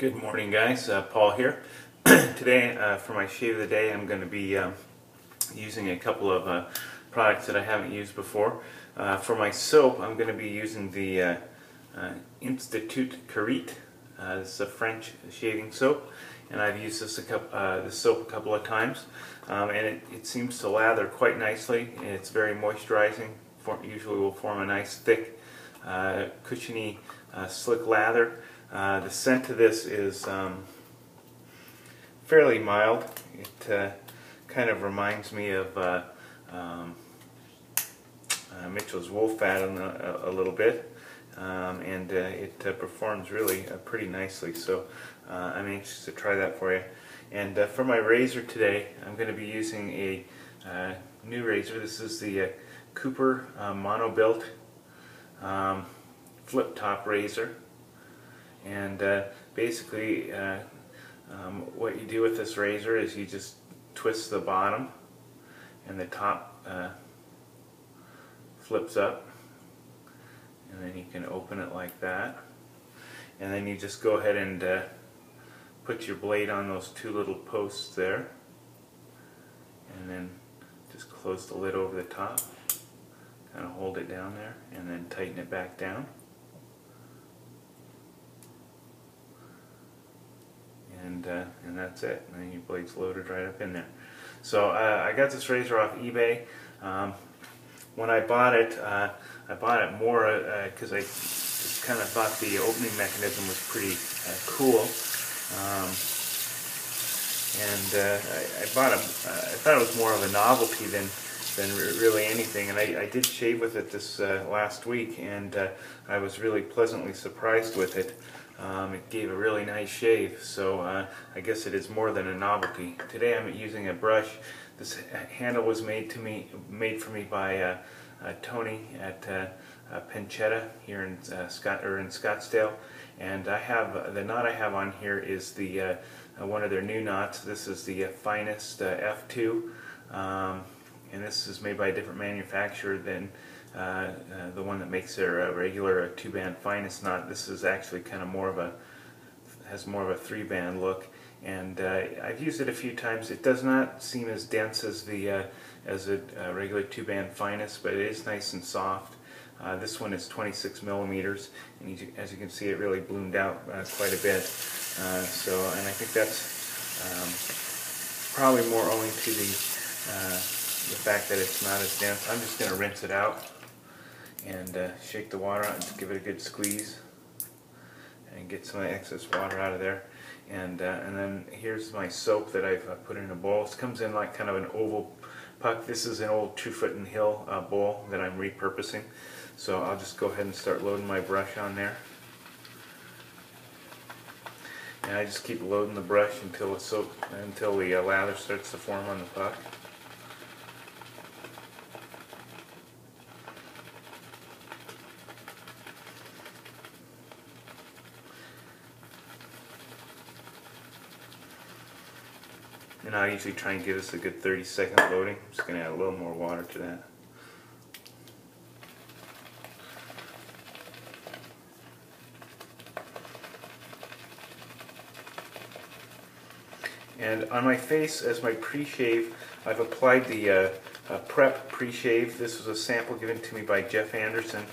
Good morning, guys. Paul here. Today, for my shave of the day, I'm going to be using a couple of products that I haven't used before. For my soap, I'm going to be using the Institut Karite. This is a French shaving soap, and I've used this soap a couple of times, and it seems to lather quite nicely. It's very moisturizing. Usually will form a nice thick, cushiony, slick lather. The scent of this is fairly mild. It kind of reminds me of Mitchell's Wool Fat a little bit, and it performs really pretty nicely. So I'm anxious to try that for you. And for my razor today, I'm going to be using a new razor. This is the Cooper Monobilt flip top razor. And basically what you do with this razor is you just twist the bottom and the top flips up, and then you can open it like that, and then you just go ahead and put your blade on those two little posts there, and then just close the lid over the top, kind of hold it down there, and then tighten it back down. And that's it. And then your blade's loaded right up in there. So I got this razor off eBay. When I bought it more because I just kind of thought the opening mechanism was pretty cool. I thought it was more of a novelty than really anything. And I did shave with it this last week, and I was really pleasantly surprised with it. It gave a really nice shave, so I guess it is more than a novelty. Today I'm using a brush. This handle was made for me by Tony at Penchetta here in Scottsdale, and I have the knot I have on here is the one of their new knots. This is the Finest F2, and this is made by a different manufacturer than the one that makes their regular two-band Finest knot. This is actually kind of has more of a three-band look, and I've used it a few times. It does not seem as dense as the a regular two-band Finest, but it is nice and soft. This one is 26 millimeters, and as you can see, it really bloomed out quite a bit. And I think that's probably more owing to the fact that it's not as dense. I'm just going to rinse it out and shake the water out and just give it a good squeeze and get some of the excess water out of there. And then here's my soap that I've put in a bowl. This comes in like kind of an oval puck. This is an old True Foot and Hill bowl that I'm repurposing. So I'll just go ahead and start loading my brush on there. And I just keep loading the brush until the lather starts to form on the puck. And I usually try and give this a good 30-second loading. I'm just going to add a little more water to that. And on my face, as my pre-shave, I've applied the Prep pre-shave. This was a sample given to me by Jeff Anderson.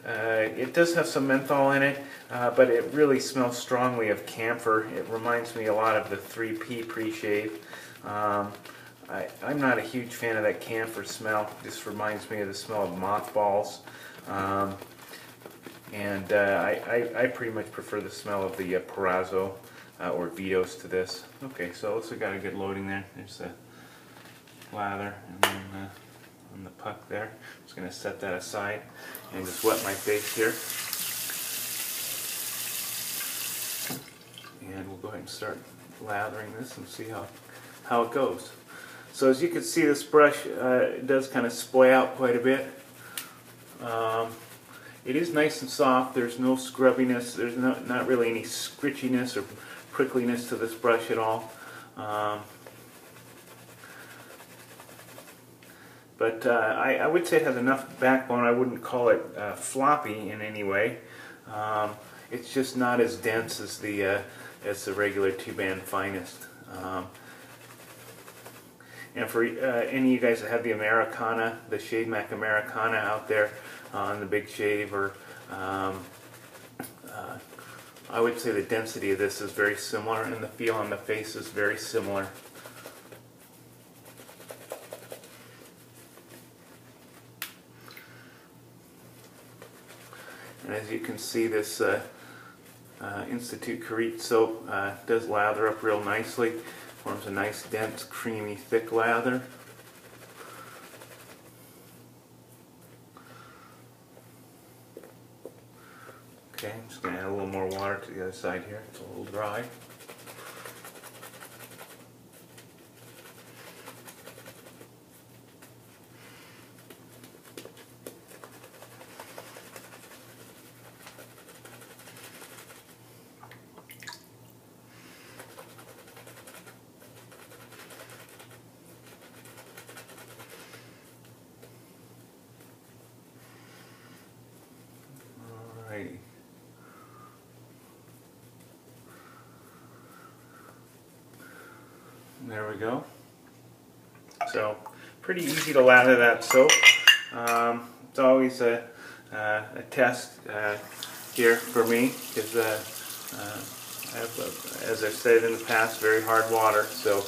It does have some menthol in it, but it really smells strongly of camphor. It reminds me a lot of the 3P pre-shave. I'm not a huge fan of that camphor smell. It just reminds me of the smell of mothballs. I pretty much prefer the smell of the Parazzo or Vitos to this. Okay, so it looks like I got a good loading there. There's the lather, and then on the puck there. I'm just going to set that aside and just wet my face here. And we'll go ahead and start lathering this and see how it goes. So as you can see, this brush does kind of splay out quite a bit. It is nice and soft. There's no scrubbiness. There's not really any scritchiness or prickliness to this brush at all. but I would say it has enough backbone. I wouldn't call it floppy in any way. It's just not as dense as the regular TGN Finest. And for any of you guys that have the Americana, the Shave Mac Americana out there on the big shave, or I would say the density of this is very similar, and the feel on the face is very similar. And as you can see, this Institut Karite soap does lather up real nicely. Forms a nice, dense, creamy, thick lather. Okay, I'm just going to add a little more water to the other side here. It's a little dry. Alrighty. There we go. So, pretty easy to lather that soap. It's always a test here for me, because I have, as I've said in the past, very hard water. So,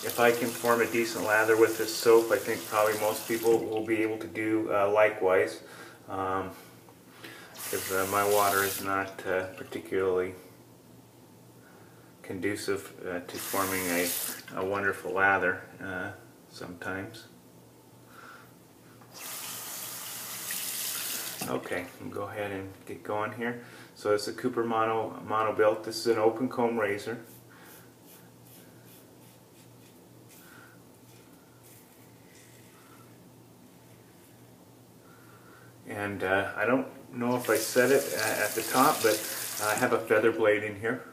if I can form a decent lather with this soap, I think probably most people will be able to do likewise. Because my water is not particularly conducive to forming a wonderful lather sometimes. Okay, I'll go ahead and get going here. So it's a Cooper Monobilt. This is an open comb razor. And I don't know if I said it at the top, but I have a feather blade in here.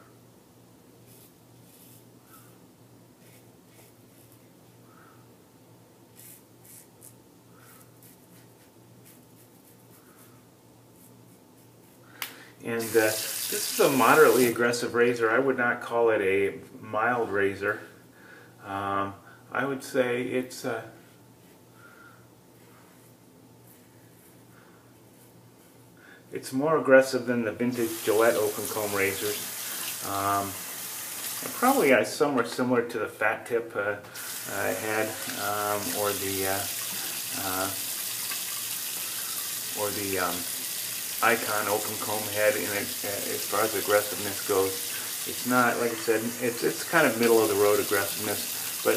And this is a moderately aggressive razor. I would not call it a mild razor. I would say it's more aggressive than the vintage Gillette open comb razors. And probably somewhere similar to the Fat Tip I had, or the Icon open comb head. In it, as far as aggressiveness goes, it's not, like I said, it's kind of middle of the road aggressiveness, but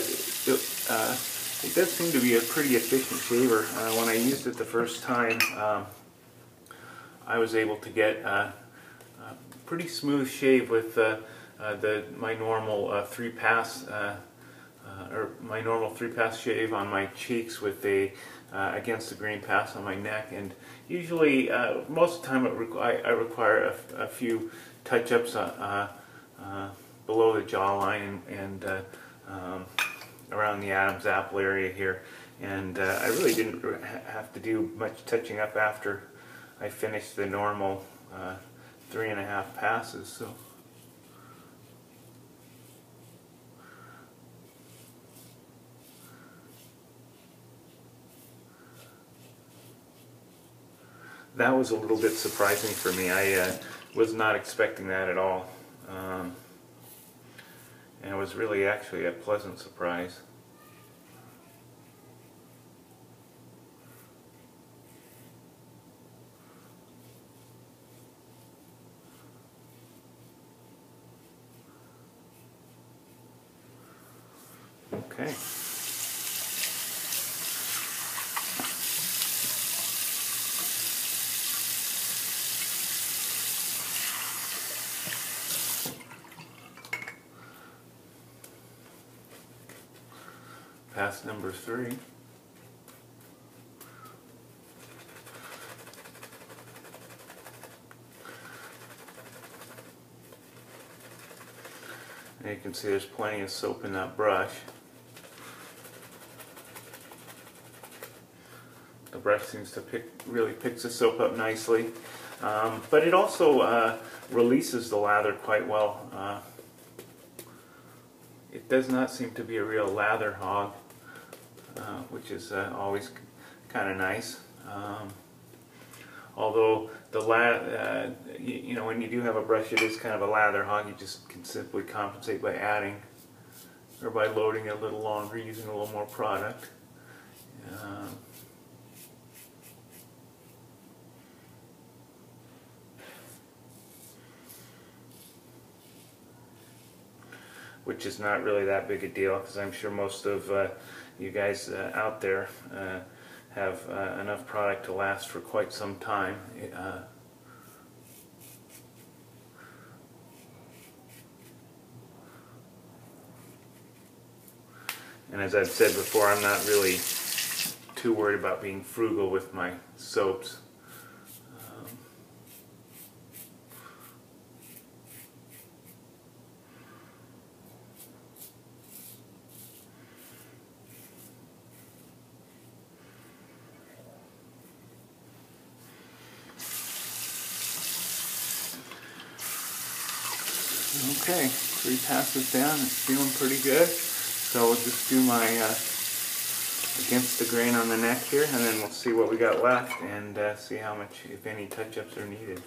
it does seem to be a pretty efficient shaver. When I used it the first time, I was able to get a pretty smooth shave with my normal 3-pass my normal 3-pass shave on my cheeks with a against the green pass on my neck. And usually, most of the time, I require a few touch-ups below the jawline and around the Adam's apple area here. And I really didn't have to do much touching up after I finished the normal 3.5 passes. So. That was a little bit surprising for me. I was not expecting that at all. And it was really actually a pleasant surprise. Okay. Pass number 3. And you can see there's plenty of soap in that brush. brush seems to really picks the soap up nicely. But it also releases the lather quite well. It does not seem to be a real lather hog, which is always kind of nice. Although the you know, when you do have a brush, it is kind of a lather hog. You just can simply compensate by adding or by loading it a little longer, using a little more product. Which is not really that big a deal, because I'm sure most of you guys out there have enough product to last for quite some time. And as I've said before, I'm not really too worried about being frugal with my soaps. Okay, 3 passes down, it's feeling pretty good. So we'll just do my against the grain on the neck here, and then we'll see what we got left and see how much, if any, touch-ups are needed.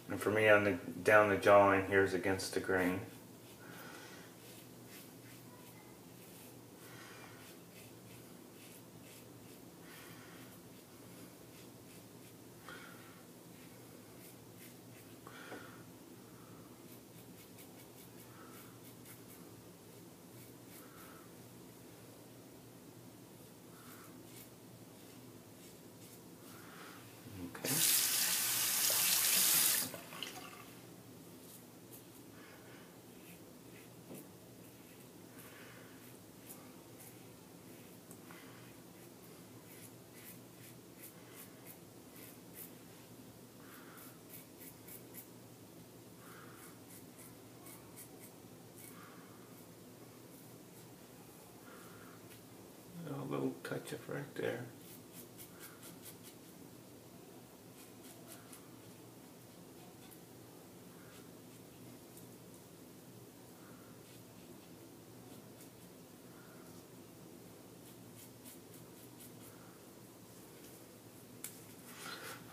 And for me, on down the jawline here is against the grain. A little touch up right there.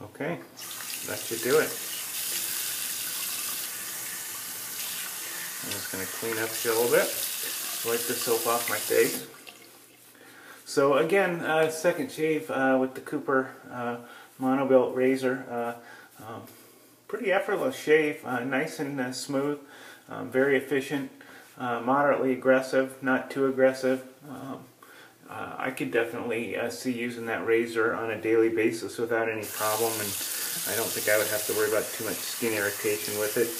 Okay, that should do it. I'm just going to clean up here a little bit, wipe the soap off my face. So again, second shave with the Cooper Monobilt razor. Pretty effortless shave, nice and smooth, very efficient, moderately aggressive, not too aggressive. I could definitely see using that razor on a daily basis without any problem, and I don't think I would have to worry about too much skin irritation with it.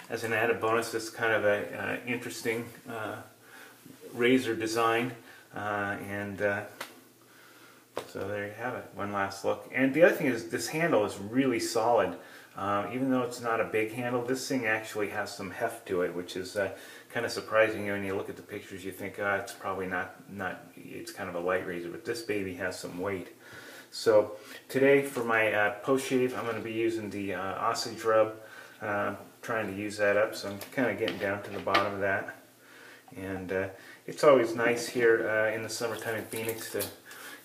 As an added bonus, it's kind of an interesting razor design, so there you have it, one last look. And the other thing is, this handle is really solid. Even though it's not a big handle, this thing actually has some heft to it, which is kind of surprising. When you look at the pictures, you think, it's probably not, it's kind of a light razor, but this baby has some weight. So today for my post shave, I'm going to be using the Osage Rub. Trying to use that up, so I'm kind of getting down to the bottom of that. And it's always nice here in the summertime in Phoenix to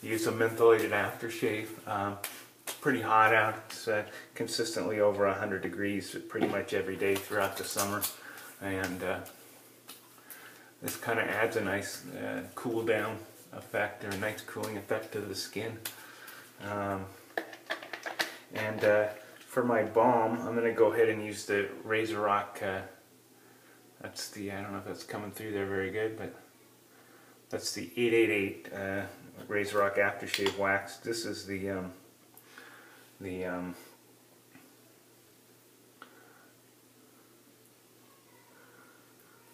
use a mentholated aftershave. Pretty hot out. It's consistently over 100 degrees pretty much every day throughout the summer, and this kind of adds a nice cool down effect, or a nice cooling effect to the skin. for my balm, I'm going to go ahead and use the Razorock. That's the, I don't know if that's coming through there very good, but that's the 888 Razorock aftershave wax. This is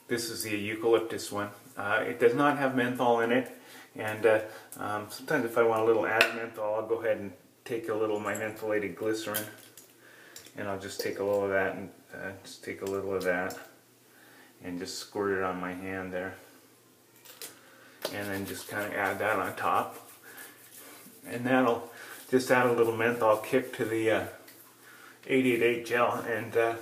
this is the eucalyptus one. It does not have menthol in it, and sometimes if I want a little added menthol, I'll go ahead and take a little of my mentholated glycerin, and I'll just take a little of that, and just take a little of that, and just squirt it on my hand there, and then just kind of add that on top, and that'll just add a little menthol kick to the 888 gel, and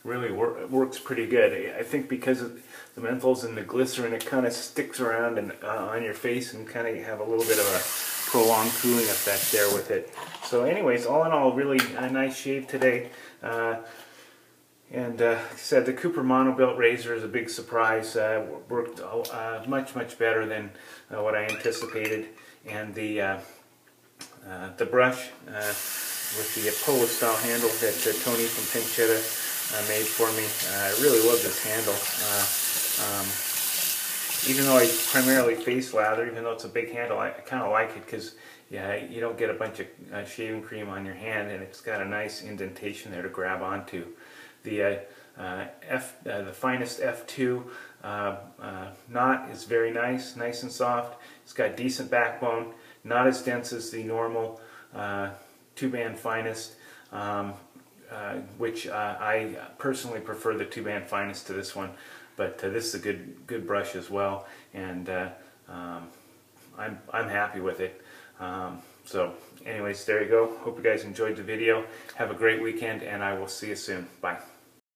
really works pretty good. I think because of the menthols and the glycerin, it kind of sticks around and on your face, and kind of have a little bit of a prolonged cooling effect there with it. So anyways, all in all, really a nice shave today. And like I said, the Cooper Monobilt razor is a big surprise. Worked much better than what I anticipated. And the brush with the polo style handle that Tony from Penchetta made for me. I really love this handle. Even though I primarily face lather, even though it's a big handle, I kind of like it because you don't get a bunch of shaving cream on your hand, and it's got a nice indentation there to grab onto. The Finest F2 knot is very nice and soft. It's got decent backbone, not as dense as the normal 2-band Finest. Which I personally prefer the 2-band Finest to this one, but this is a good brush as well, and I'm happy with it. So anyways, there you go. Hope you guys enjoyed the video. Have a great weekend, and I will see you soon. Bye.